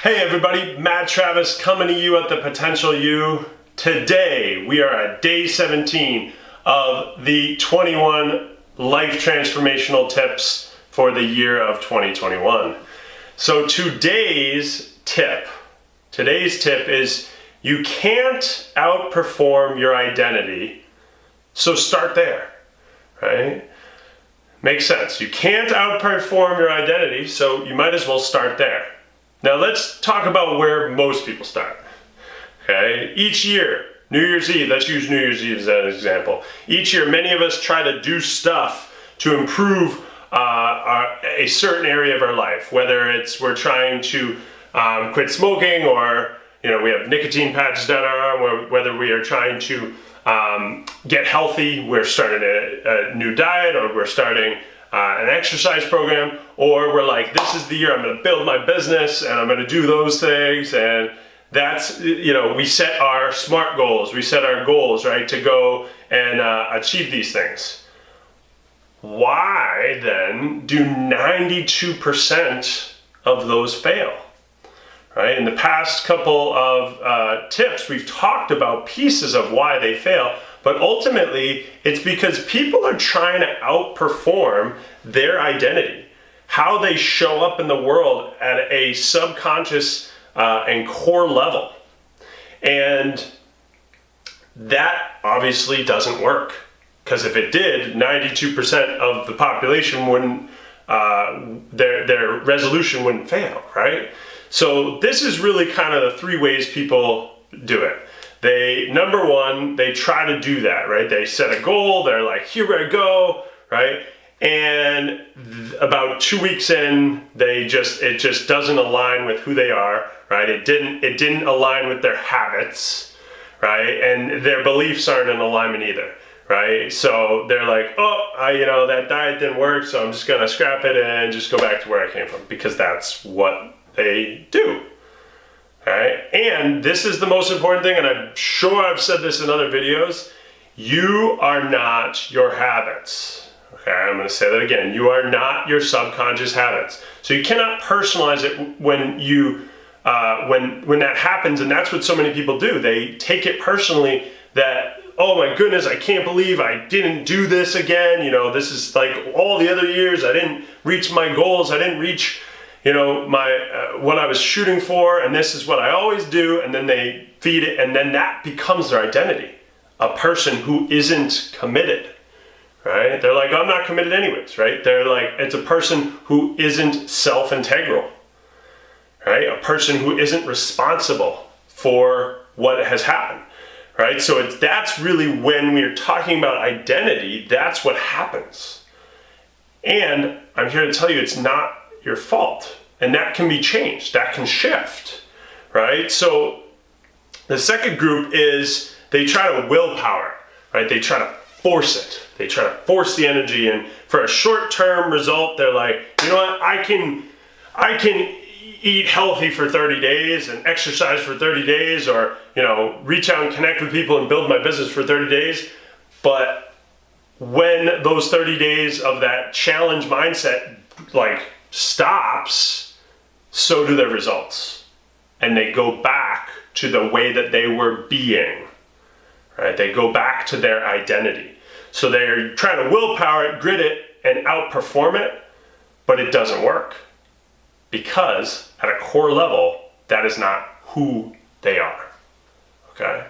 Hey everybody, Matt Travis coming to you at the Potential You. Today we are at day 17 of the 21 life transformational tips for the year of 2021. So today's tip is you can't outperform your identity, so start there, right? Makes sense. You can't outperform your identity, so you might as well start there. Now let's talk about where most people start. Okay, each year, New Year's Eve, let's use New Year's Eve as an example. Each year, many of us try to do stuff to improve a certain area of our life, whether it's we're trying to quit smoking, or we have nicotine patches down our arm, or whether we are trying to get healthy, we're starting a new diet, or we're starting an exercise program, or we're like, this is the year I'm going to build my business and I'm going to do those things. And that's, we set our SMART goals, we set our goals, right, to go and achieve these things. Why then do 92% of those fail? Right? In the past couple of tips, we've talked about pieces of why they fail, but ultimately it's because people are trying to outperform their identity, how they show up in the world at a subconscious and core level. And that obviously doesn't work, because if it did, 92% of the population wouldn't, their resolution wouldn't fail, right? So this is really kind of the three ways people do it. Number one, they try to do that, right? They set a goal, they're like, here I go, right? And about 2 weeks in, it just doesn't align with who they are, right? It didn't align with their habits, right? And their beliefs aren't in alignment either, right? So they're like, that diet didn't work, so I'm just gonna scrap it and just go back to where I came from, because that's what they do. Right? And this is the most important thing, and I'm sure I've said this in other videos. You are not your habits. Okay, I'm going to say that again. You are not your subconscious habits. So you cannot personalize it when when that happens, and that's what so many people do. They take it personally that, oh my goodness, I can't believe I didn't do this again. This is like all the other years. I didn't reach my goals. I didn't reach what I was shooting for, and this is what I always do. And then they feed it, and then that becomes their identity. A person who isn't committed, right? They're like, I'm not committed anyways, right? They're like, it's a person who isn't self-integral, right? A person who isn't responsible for what has happened, right? So that's really when we're talking about identity, that's what happens. And I'm here to tell you, it's not your fault, and that can be changed, that can shift, right? So the second group is they try to willpower, right? They try to force it, they try to force the energy, and for a short-term result, they're like, you know what, I can eat healthy for 30 days and exercise for 30 days, or reach out and connect with people and build my business for 30 days, but when those 30 days of that challenge mindset stops, so do their results, and they go back to the way that they were being, right? They go back to their identity. So they're trying to willpower it, grit it, and outperform it, but it doesn't work, because at a core level, that is not who they are, okay?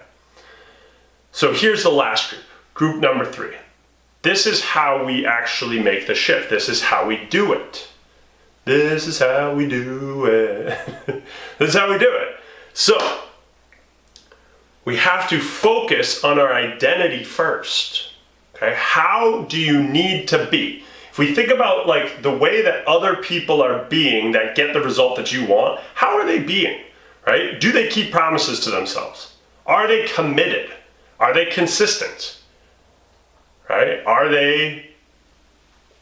So here's the last group number 3. This is how we actually make the shift. This is how we do it. This is how we do it. This is how we do it. So, we have to focus on our identity first. Okay? How do you need to be? If we think about the way that other people are being that get the result that you want, how are they being? Right? Do they keep promises to themselves? Are they committed? Are they consistent? Right? Are they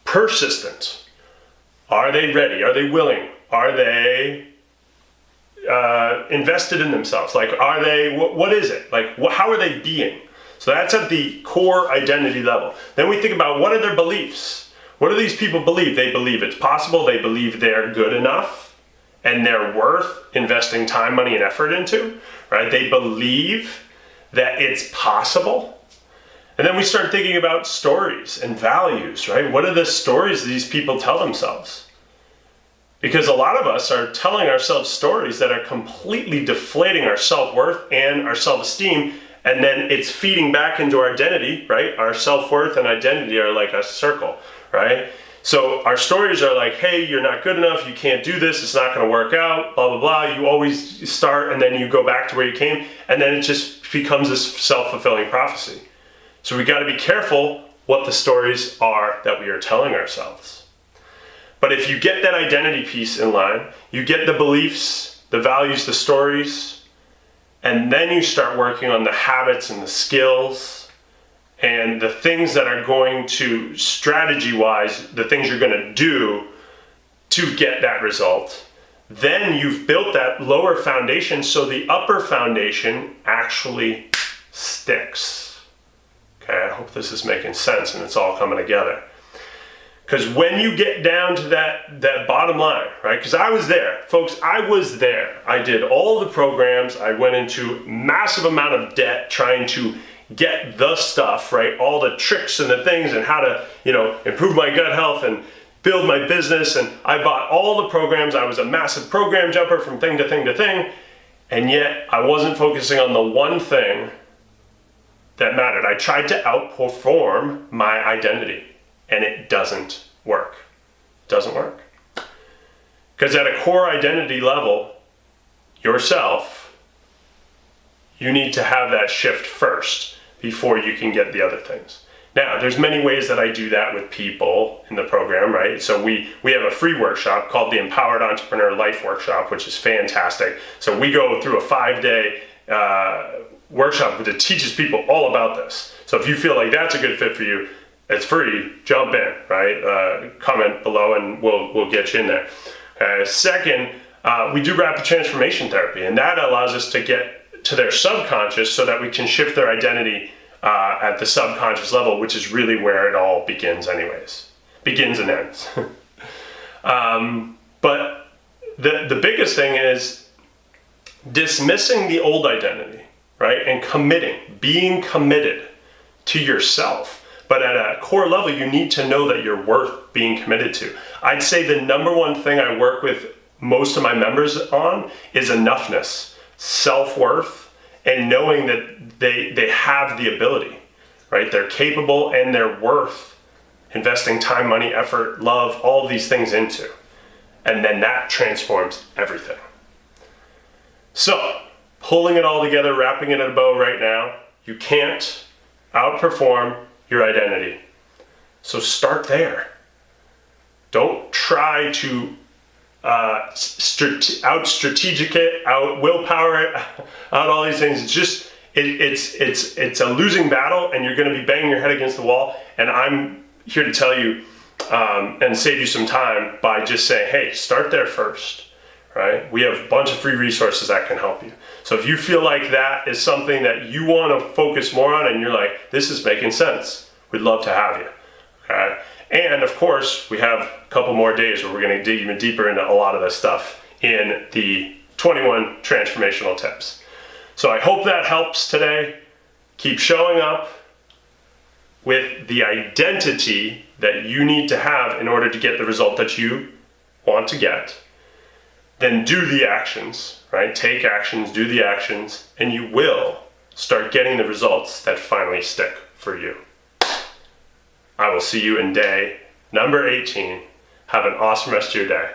persistent? Are they ready? Are they willing? Are they invested in themselves? Are they, what is it? How are they being? So that's at the core identity level. Then we think about, what are their beliefs? What do these people believe? They believe it's possible. They believe they're good enough. and they're worth investing time, money, and effort into, right? They believe that it's possible. And then we start thinking about stories and values, right? What are the stories these people tell themselves? Because a lot of us are telling ourselves stories that are completely deflating our self-worth and our self-esteem, and then it's feeding back into our identity, right? Our self-worth and identity are like a circle, right? So our stories are like, hey, you're not good enough, you can't do this, it's not gonna work out, blah, blah, blah. You always start and then you go back to where you came, and then it just becomes this self-fulfilling prophecy. So we gotta be careful what the stories are that we are telling ourselves. But if you get that identity piece in line, you get the beliefs, the values, the stories, and then you start working on the habits and the skills and the things that are going to, strategy-wise, the things you're gonna do to get that result, then you've built that lower foundation so the upper foundation actually sticks. Okay, I hope this is making sense and it's all coming together. Because when you get down to that bottom line, right? Because I was there, folks, I was there. I did all the programs. I went into massive amount of debt trying to get the stuff, right? All the tricks and the things and how to, improve my gut health and build my business. And I bought all the programs. I was a massive program jumper from thing to thing to thing. And yet I wasn't focusing on the one thing that mattered. I tried to outperform my identity. And it doesn't work. It doesn't work. Because at a core identity level, yourself, you need to have that shift first before you can get the other things. Now, there's many ways that I do that with people in the program, right? So we have a free workshop called the Empowered Entrepreneur Life Workshop, which is fantastic. So we go through a 5-day workshop that teaches people all about this. So if you feel like that's a good fit for you, it's free, jump in, right? Comment below and we'll get you in there. Second, we do rapid transformation therapy, and that allows us to get to their subconscious so that we can shift their identity at the subconscious level, which is really where it all begins anyways. Begins and ends. But the biggest thing is dismissing the old identity, right? And being committed to yourself. But at a core level, you need to know that you're worth being committed to. I'd say the number one thing I work with most of my members on is enoughness, self-worth, and knowing that they have the ability, right? They're capable and they're worth investing time, money, effort, love, all of these things into. And then that transforms everything. So, pulling it all together, wrapping it in a bow right now, you can't outperform your identity. So start there. Don't try to out-strategic it, out-willpower it, out all these things. It's just, it's a losing battle and you're gonna be banging your head against the wall. And I'm here to tell you and save you some time by just saying, hey, start there first, right? We have a bunch of free resources that can help you. So if you feel like that is something that you want to focus more on and you're like, this is making sense, we'd love to have you. Okay? And of course, we have a couple more days where we're going to dig even deeper into a lot of this stuff in the 21 transformational tips. So I hope that helps today. Keep showing up with the identity that you need to have in order to get the result that you want to get. Then do the actions, right? Take actions, do the actions, and you will start getting the results that finally stick for you. I will see you in day number 18. Have an awesome rest of your day.